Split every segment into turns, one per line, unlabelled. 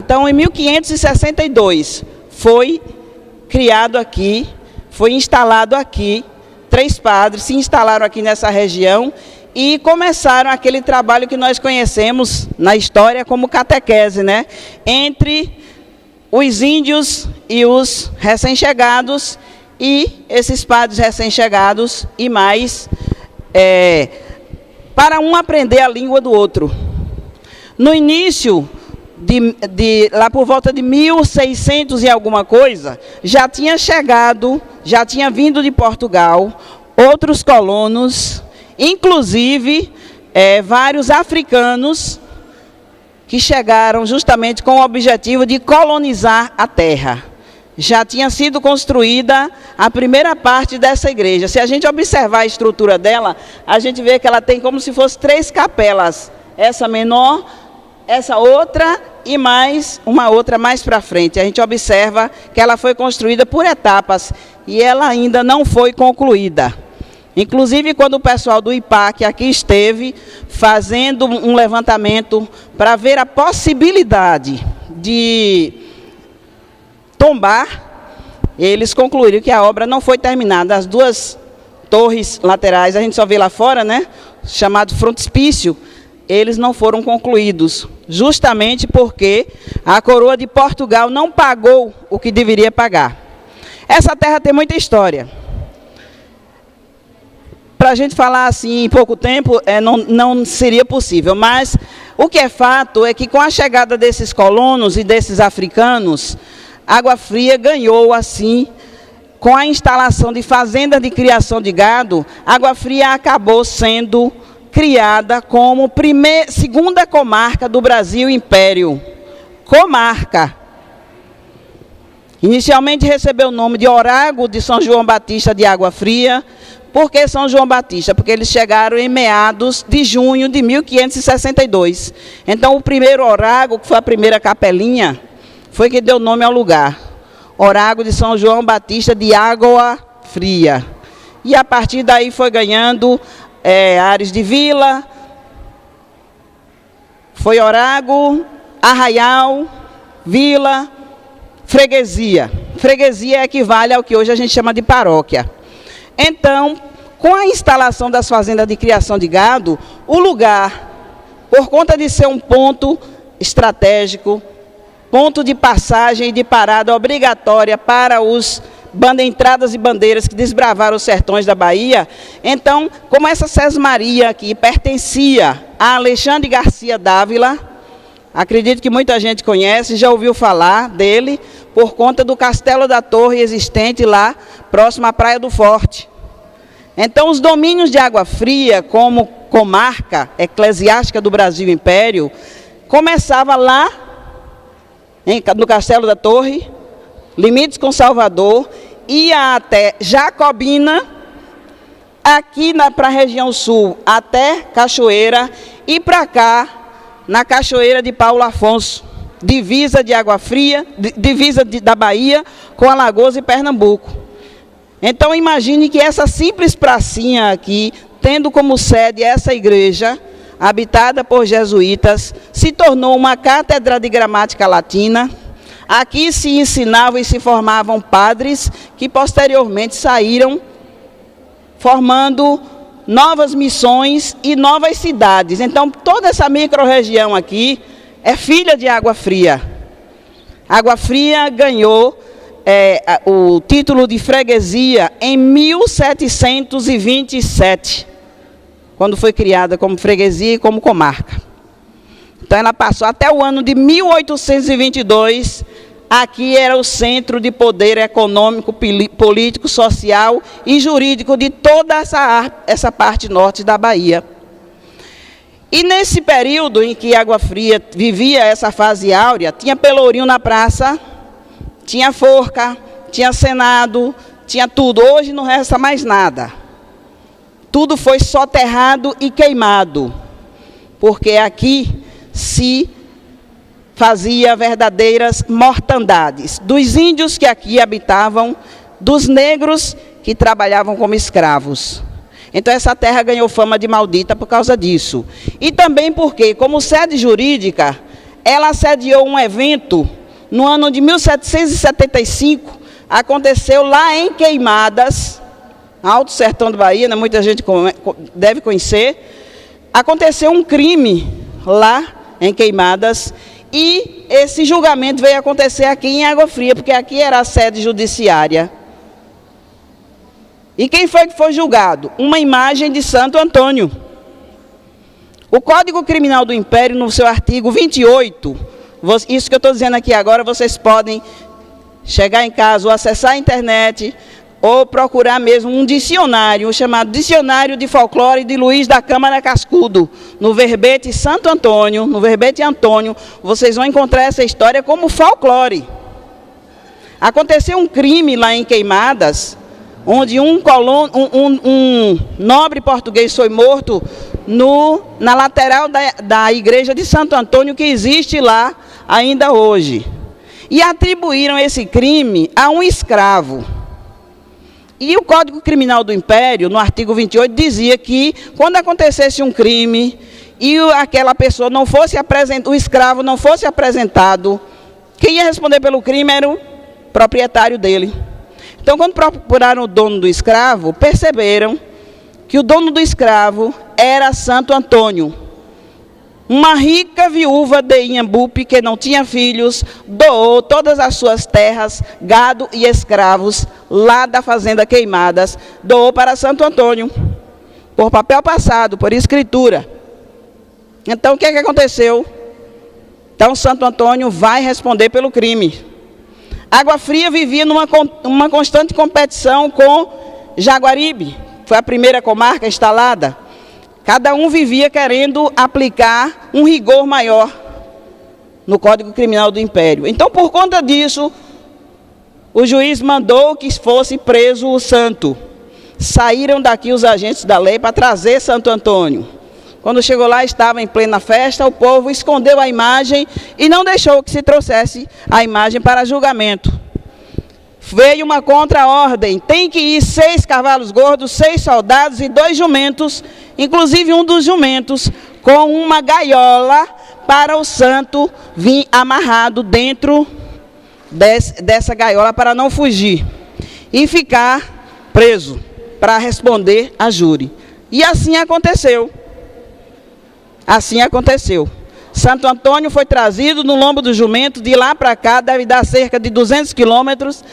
Então, em 1562, foi criado aqui, foi instalado aqui, 3 padres se instalaram aqui nessa região e começaram aquele trabalho que nós conhecemos na história como catequese, né? Entre os índios e os recém-chegados, e esses padres recém-chegados e mais, para um aprender a língua do outro. No início, lá por volta de 1600 e alguma coisa, já tinha chegado, já tinha vindo de Portugal outros colonos, inclusive vários africanos que chegaram justamente com o objetivo de colonizar a terra. Já tinha sido construída a primeira parte dessa igreja. Se a gente observar a estrutura dela, a gente vê que ela tem como se fosse 3 capelas. Essa menor, essa outra e mais uma outra mais para frente. A gente observa que ela foi construída por etapas e ela ainda não foi concluída. Inclusive, quando o pessoal do IPAC aqui esteve fazendo um levantamento para ver a possibilidade de tombar, eles concluíram que a obra não foi terminada. As 2 torres laterais, a gente só vê lá fora, né? Chamado frontispício, eles não foram concluídos, justamente porque a coroa de Portugal não pagou o que deveria pagar. Essa terra tem muita história. Para a gente falar assim em pouco tempo, não seria possível, mas o que é fato é que com a chegada desses colonos e desses africanos, Água Fria ganhou assim, com a instalação de fazendas de criação de gado, Água Fria acabou sendo criada como segunda comarca do Brasil Império. Comarca. Inicialmente recebeu o nome de Orago de São João Batista de Água Fria. Por que São João Batista? Porque eles chegaram em meados de junho de 1562. Então, o primeiro Orago, que foi a primeira capelinha, foi que deu nome ao lugar. Orago de São João Batista de Água Fria. E a partir daí foi ganhando áreas de vila, foi Orago, arraial, vila, freguesia. Freguesia equivale ao que hoje a gente chama de paróquia. Então, com a instalação das fazendas de criação de gado, o lugar, por conta de ser um ponto estratégico, ponto de passagem e de parada obrigatória para os entradas e bandeiras que desbravaram os sertões da Bahia, então, como essa sesmaria aqui pertencia a Alexandre Garcia Dávila, acredito que muita gente conhece, já ouviu falar dele, por conta do Castelo da Torre existente lá, próximo à Praia do Forte. Então, os domínios de Água Fria, como comarca eclesiástica do Brasil Império, começava lá, no Castelo da Torre, limites com Salvador, ia até Jacobina, aqui para a região sul, até Cachoeira, e para cá, na Cachoeira de Paulo Afonso, divisa de Água Fria, divisa da Bahia com Alagoas e Pernambuco. Então, imagine que essa simples pracinha aqui, tendo como sede essa igreja, habitada por jesuítas, se tornou uma cátedra de gramática latina. Aqui se ensinavam e se formavam padres que posteriormente saíram formando novas missões e novas cidades. Então, toda essa microrregião aqui é filha de Água Fria. Água Fria ganhou o título de freguesia em 1727, quando foi criada como freguesia e como comarca. Então, ela passou até o ano de 1822, aqui era o centro de poder econômico, político, social e jurídico de toda essa parte norte da Bahia. E nesse período em que Água Fria vivia essa fase áurea, tinha pelourinho na praça, tinha forca, tinha senado, tinha tudo. Hoje não resta mais nada. Tudo foi soterrado e queimado, porque aqui se fazia verdadeiras mortandades dos índios que aqui habitavam, dos negros que trabalhavam como escravos. Então, essa terra ganhou fama de maldita por causa disso. E também porque, como sede jurídica, ela sediou um evento no ano de 1775, aconteceu lá em Queimadas, Alto Sertão da Bahia, né? Muita gente deve conhecer. Aconteceu um crime lá em Queimadas e esse julgamento veio acontecer aqui em Água Fria, porque aqui era a sede judiciária. E quem foi que foi julgado? Uma imagem de Santo Antônio. O Código Criminal do Império, no seu artigo 28, isso que eu estou dizendo aqui agora, vocês podem chegar em casa ou acessar a internet ou procurar mesmo um dicionário, chamado Dicionário de Folclore de Luiz da Câmara Cascudo. No verbete Santo Antônio, no verbete Antônio, vocês vão encontrar essa história como folclore. Aconteceu um crime lá em Queimadas, onde um nobre português foi morto na lateral da igreja de Santo Antônio, que existe lá ainda hoje. E atribuíram esse crime a um escravo. E o Código Criminal do Império, no artigo 28, dizia que quando acontecesse um crime e aquela pessoa não fosse apresentado, o escravo não fosse apresentado, quem ia responder pelo crime era o proprietário dele. Então, quando procuraram o dono do escravo, perceberam que o dono do escravo era Santo Antônio. Uma rica viúva de Inhambupe, que não tinha filhos, doou todas as suas terras, gado e escravos, lá da fazenda Queimadas, doou para Santo Antônio, por papel passado, por escritura. Então, o que aconteceu? Então, Santo Antônio vai responder pelo crime. Água Fria vivia numa constante competição com Jaguaribe, foi a primeira comarca instalada. Cada um vivia querendo aplicar um rigor maior no Código Criminal do Império. Então, por conta disso, o juiz mandou que fosse preso o santo. Saíram daqui os agentes da lei para trazer Santo Antônio. Quando chegou lá, estava em plena festa, o povo escondeu a imagem e não deixou que se trouxesse a imagem para julgamento. Veio uma contra-ordem, tem que ir 6 cavalos gordos, 6 soldados e 2 jumentos, inclusive um dos jumentos, com uma gaiola para o santo vir amarrado dentro dessa gaiola para não fugir e ficar preso para responder a júri. E assim aconteceu. Assim aconteceu. Santo Antônio foi trazido no lombo do jumento, de lá para cá deve dar cerca de 200 quilômetros.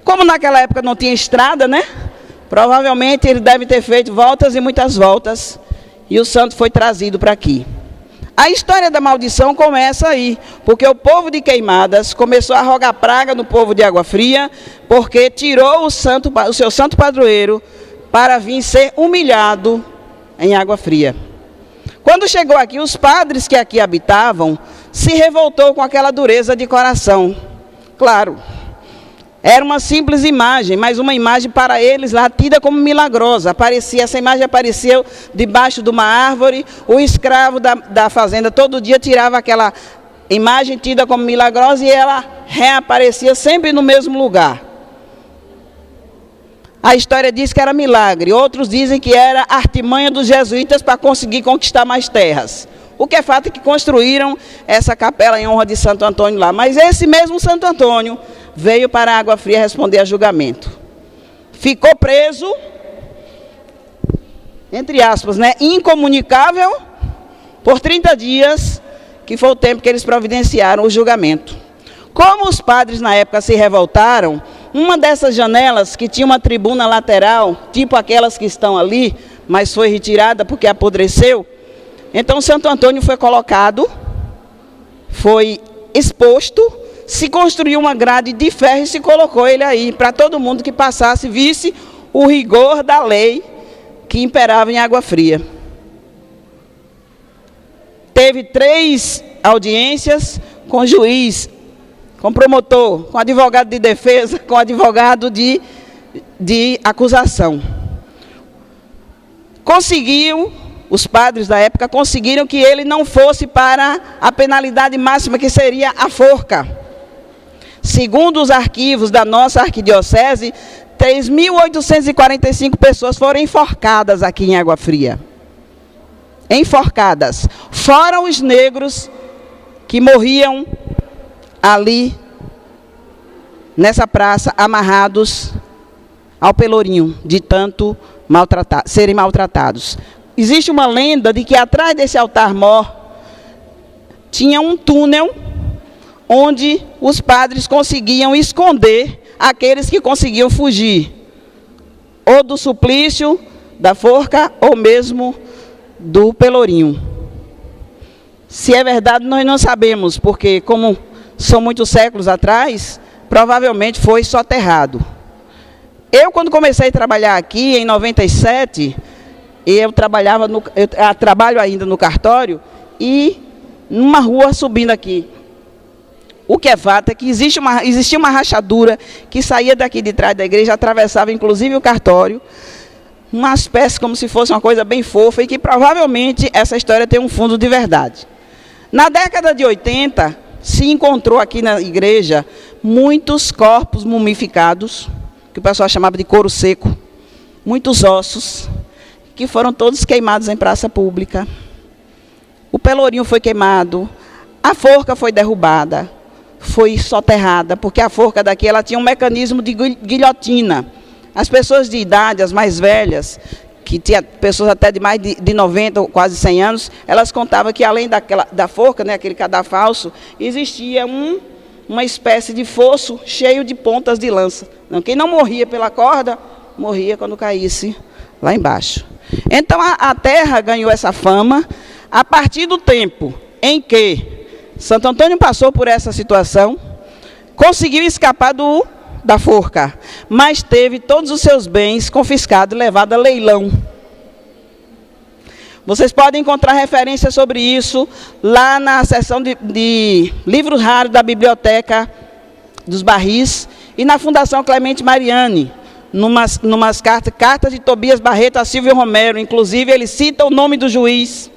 Como naquela época não tinha estrada, né? Provavelmente ele deve ter feito voltas e muitas voltas. E o santo foi trazido para aqui. A história da maldição começa aí, porque o povo de Queimadas começou a rogar praga no povo de Água Fria, porque tirou o seu santo padroeiro para vir ser humilhado em Água Fria. Quando chegou aqui, os padres que aqui habitavam se revoltou com aquela dureza de coração. Claro, era uma simples imagem, mas uma imagem para eles lá tida como milagrosa. Essa imagem apareceu debaixo de uma árvore, o escravo da fazenda todo dia tirava aquela imagem tida como milagrosa e ela reaparecia sempre no mesmo lugar. A história diz que era milagre, outros dizem que era artimanha dos jesuítas para conseguir conquistar mais terras. O que é fato é que construíram essa capela em honra de Santo Antônio lá. Mas esse mesmo Santo Antônio veio para a Água Fria responder a julgamento. Ficou preso, entre aspas, né, incomunicável, por 30 dias, que foi o tempo que eles providenciaram o julgamento. Como os padres na época se revoltaram, uma dessas janelas que tinha uma tribuna lateral, tipo aquelas que estão ali, mas foi retirada porque apodreceu, então Santo Antônio foi colocado, foi exposto, se construiu uma grade de ferro e se colocou ele aí, para todo mundo que passasse visse o rigor da lei que imperava em Água Fria. Teve 3 audiências com juiz, com promotor, com advogado de defesa, com advogado de acusação. Os padres da época conseguiram que ele não fosse para a penalidade máxima, que seria a forca. Segundo os arquivos da nossa arquidiocese, 3.845 pessoas foram enforcadas aqui em Água Fria. Enforcadas. Fora os negros que morriam ali nessa praça, amarrados ao pelourinho, de tanto serem maltratados. Existe uma lenda de que atrás desse altar-mor tinha um túnel onde os padres conseguiam esconder aqueles que conseguiam fugir, ou do suplício, da forca, ou mesmo do pelourinho. Se é verdade, nós não sabemos, porque como são muitos séculos atrás, provavelmente foi soterrado. Eu, quando comecei a trabalhar aqui, em 97, eu trabalho ainda no cartório, e numa rua subindo aqui. O que é fato é que existia uma rachadura que saía daqui de trás da igreja, atravessava inclusive o cartório, uma espécie como se fosse uma coisa bem fofa, e que provavelmente essa história tem um fundo de verdade. Na década de 80, se encontrou aqui na igreja muitos corpos mumificados, que o pessoal chamava de couro seco, muitos ossos, que foram todos queimados em praça pública. O pelourinho foi queimado, a forca foi derrubada, foi soterrada, porque a forca daqui ela tinha um mecanismo de guilhotina. As pessoas de idade, as mais velhas, que tinha pessoas até de mais de 90, quase 100 anos, elas contavam que além da forca, né, aquele cadafalso, existia uma espécie de fosso cheio de pontas de lança. Quem não morria pela corda, morria quando caísse lá embaixo. Então a terra ganhou essa fama a partir do tempo em que Santo Antônio passou por essa situação, conseguiu escapar da forca, mas teve todos os seus bens confiscados e levados a leilão. Vocês podem encontrar referências sobre isso lá na seção de livros raros da Biblioteca dos Barris e na Fundação Clemente Mariani, numas cartas de Tobias Barreto a Silvio Romero. Inclusive, ele cita o nome do juiz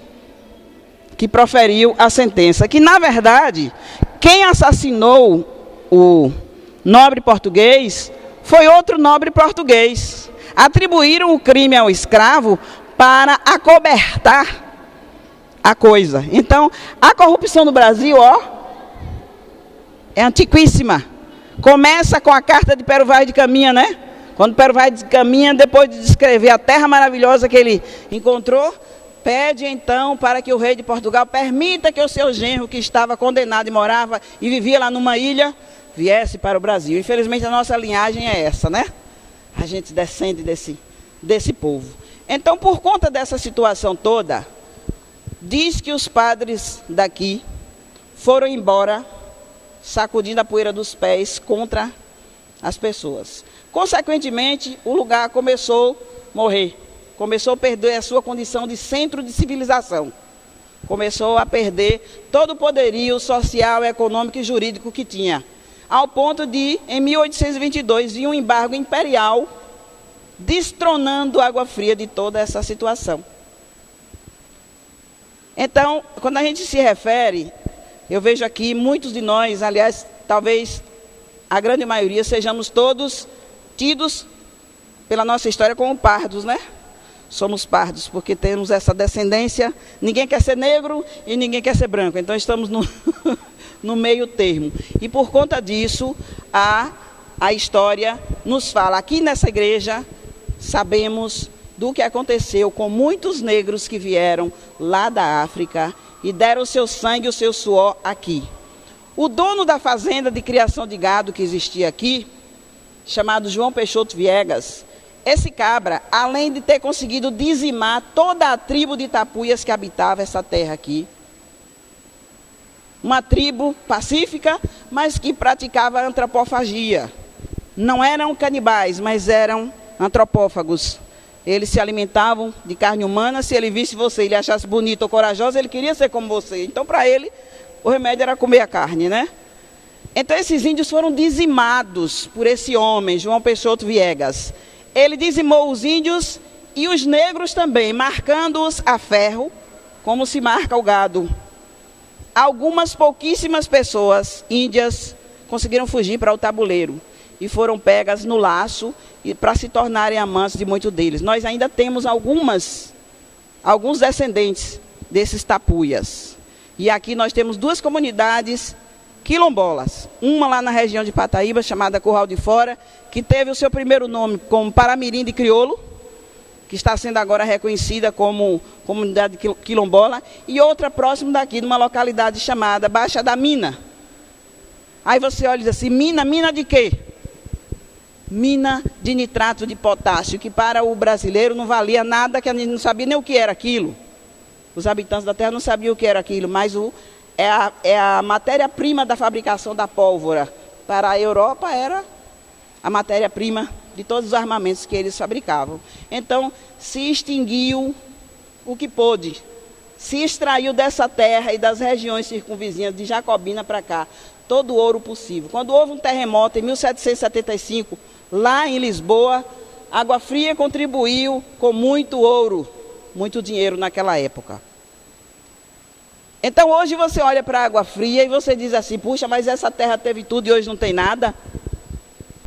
que proferiu a sentença, que, na verdade, quem assassinou o nobre português foi outro nobre português. Atribuíram o crime ao escravo para acobertar a coisa. Então, a corrupção no Brasil, é antiquíssima. Começa com a carta de Pero Vaz de Caminha, né? Quando Pero Vaz de Caminha, depois de descrever a terra maravilhosa que ele encontrou, pede então para que o rei de Portugal permita que o seu genro, que estava condenado e morava e vivia lá numa ilha, viesse para o Brasil. Infelizmente a nossa linhagem é essa, né? A gente descende desse povo. Então, por conta dessa situação toda, diz que os padres daqui foram embora sacudindo a poeira dos pés contra as pessoas. Consequentemente, o lugar começou a morrer. Começou a perder a sua condição de centro de civilização. Começou a perder todo o poderio social, econômico e jurídico que tinha. Ao ponto de, em 1822, vir um embargo imperial destronando a água fria de toda essa situação. Então, quando a gente se refere, eu vejo aqui muitos de nós, aliás, talvez a grande maioria, sejamos todos tidos pela nossa história como pardos, né? Somos pardos, porque temos essa descendência, ninguém quer ser negro e ninguém quer ser branco, então estamos no meio termo. E por conta disso, a história nos fala, aqui nessa igreja, sabemos do que aconteceu com muitos negros que vieram lá da África e deram o seu sangue e o seu suor aqui. O dono da fazenda de criação de gado que existia aqui, chamado João Peixoto Viegas, esse cabra, além de ter conseguido dizimar toda a tribo de tapuias que habitava essa terra aqui, uma tribo pacífica, mas que praticava antropofagia. Não eram canibais, mas eram antropófagos. Eles se alimentavam de carne humana. Se ele visse você, ele achasse bonito ou corajoso, ele queria ser como você. Então, para ele, o remédio era comer a carne, né? Então, esses índios foram dizimados por esse homem, João Peixoto Viegas. Ele dizimou os índios e os negros também, marcando-os a ferro, como se marca o gado. Algumas pouquíssimas pessoas índias conseguiram fugir para o tabuleiro e foram pegas no laço para se tornarem amantes de muitos deles. Nós ainda temos alguns descendentes desses tapuias. E aqui nós temos duas comunidades quilombolas. Uma lá na região de Pataíba, chamada Curral de Fora, que teve o seu primeiro nome como Paramirim de Crioulo, que está sendo agora reconhecida como comunidade quilombola, e outra próximo daqui, numa localidade chamada Baixa da Mina. Aí você olha e diz assim, mina de quê? Mina de nitrato de potássio, que para o brasileiro não valia nada, que a gente não sabia nem o que era aquilo. Os habitantes da terra não sabiam o que era aquilo, mas é a matéria-prima da fabricação da pólvora. Para a Europa era a matéria-prima de todos os armamentos que eles fabricavam. Então, se extinguiu o que pôde. Se extraiu dessa terra e das regiões circunvizinhas de Jacobina para cá todo o ouro possível. Quando houve um terremoto em 1775, lá em Lisboa, Água Fria contribuiu com muito ouro, muito dinheiro naquela época. Então hoje você olha para a Água Fria e você diz assim, puxa, mas essa terra teve tudo e hoje não tem nada.